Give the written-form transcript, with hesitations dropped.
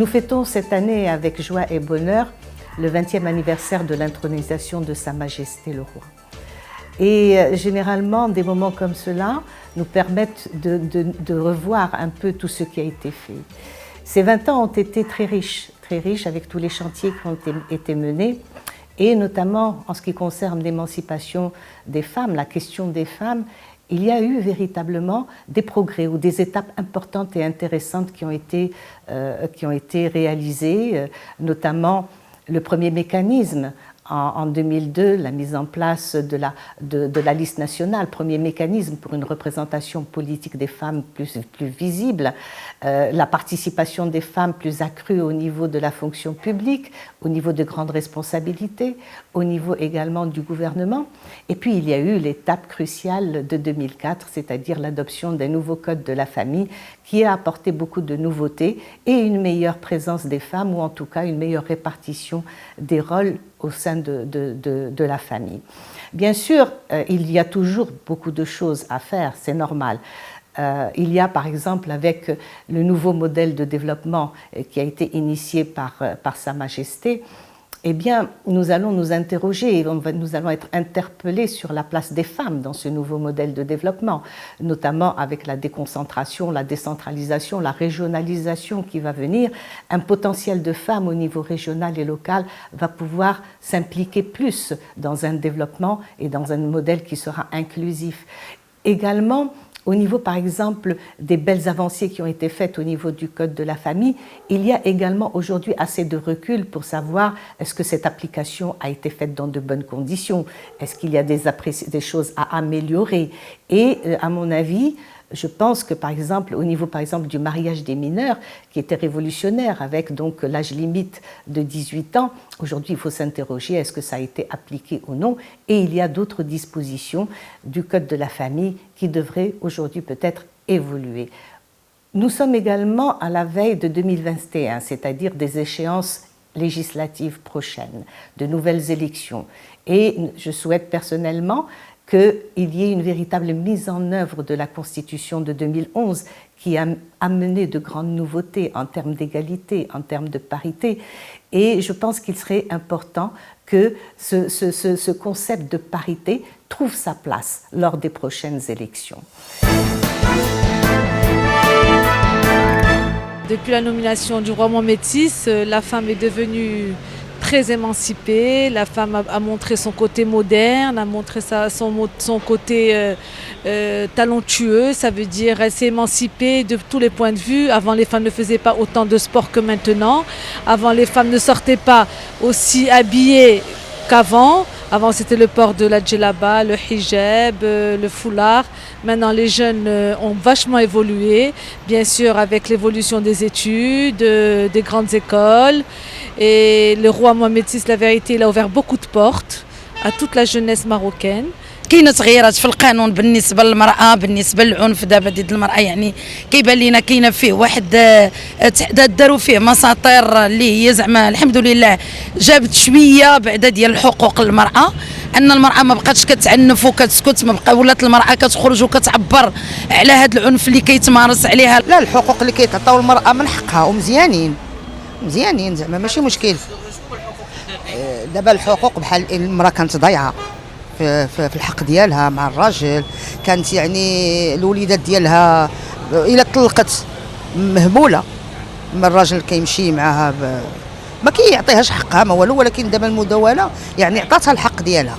Nous fêtons cette année avec joie et bonheur le 20e anniversaire de l'intronisation de Sa Majesté le Roi. Et généralement, des moments comme cela nous permettent de revoir un peu tout ce qui a été fait. Ces 20 ans ont été très riches avec tous les chantiers qui ont été menés, et notamment en ce qui concerne l'émancipation des femmes, la question des femmes. Il y a eu véritablement des progrès ou des étapes importantes et intéressantes qui ont été réalisées, notamment le premier mécanisme en 2002, la mise en place de la liste nationale, premier mécanisme pour une représentation politique des femmes plus visible, la participation des femmes plus accrue au niveau de la fonction publique, au niveau de grandes responsabilités, au niveau également du gouvernement. Et puis il y a eu l'étape cruciale de 2004, c'est-à-dire l'adoption d'un nouveau code de la famille qui a apporté beaucoup de nouveautés et une meilleure présence des femmes, ou en tout cas une meilleure répartition des rôles au sein de la famille. Bien sûr, il y a toujours beaucoup de choses à faire, c'est normal. Il y a par exemple avec le nouveau modèle de développement qui a été initié par Sa Majesté, eh bien, nous allons nous interroger et nous allons être interpellés sur la place des femmes dans ce nouveau modèle de développement, notamment avec la déconcentration, la décentralisation, la régionalisation qui va venir. Un potentiel de femmes au niveau régional et local va pouvoir s'impliquer plus dans un développement et dans un modèle qui sera inclusif. Également, au niveau, par exemple, des belles avancées qui ont été faites au niveau du Code de la famille, il y a également aujourd'hui assez de recul pour savoir est-ce que cette application a été faite dans de bonnes conditions, est-ce qu'il y a des choses à améliorer. Et à mon avis, je pense que par exemple, au niveau par exemple du mariage des mineurs, qui était révolutionnaire avec donc l'âge limite de 18 ans, aujourd'hui il faut s'interroger est-ce que ça a été appliqué ou non, et il y a d'autres dispositions du Code de la famille qui devraient aujourd'hui peut-être évoluer. Nous sommes également à la veille de 2021, c'est-à-dire des échéances législatives prochaines, de nouvelles élections, et je souhaite personnellement qu'il y ait une véritable mise en œuvre de la Constitution de 2011 qui a amené de grandes nouveautés en termes d'égalité, en termes de parité. Et je pense qu'il serait important que ce concept de parité trouve sa place lors des prochaines élections. Depuis la nomination du roi Mohamed VI, la femme est devenue très émancipée, la femme a montré son côté moderne, a montré son côté talentueux, ça veut dire elle s'est émancipée de tous les points de vue. Avant, les femmes ne faisaient pas autant de sport que maintenant, avant les femmes ne sortaient pas aussi habillées qu'avant. Avant, c'était le port de la djellaba, le hijab, le foulard. Maintenant, les jeunes ont vachement évolué, bien sûr avec l'évolution des études, des grandes écoles. Et le roi Mohamed VI, la vérité, il a ouvert beaucoup de portes à toute la jeunesse marocaine. كاينه تغييرات في القانون بالنسبه للمراه، بالنسبه للعنف دابا ضد المراه، يعني كيبان لينا كاينه فيه واحد داروا فيه مساطير اللي هي زعما الحمد لله جابت شويه بعدا ديال الحقوق للمراه، ان المراه ما بقاتش كتعنف وكتسكت، ما بقى ولات المراه كتخرج وكتعبر على هذا العنف اللي كيتمارس عليها. لا، الحقوق اللي كيتعطاو المراه من حقها ومزيانين زعما ماشي مشكل. دابا الحقوق بحال المراه كانت ضايعه في الحق ديالها مع الراجل، كانت يعني الوليدات ديالها الا طلقت مهبوله، ما الراجل كيمشي معاها ما كيعطيهاش حقها ما والو، ولكن دابا المداوله يعني عطاتها الحق ديالها.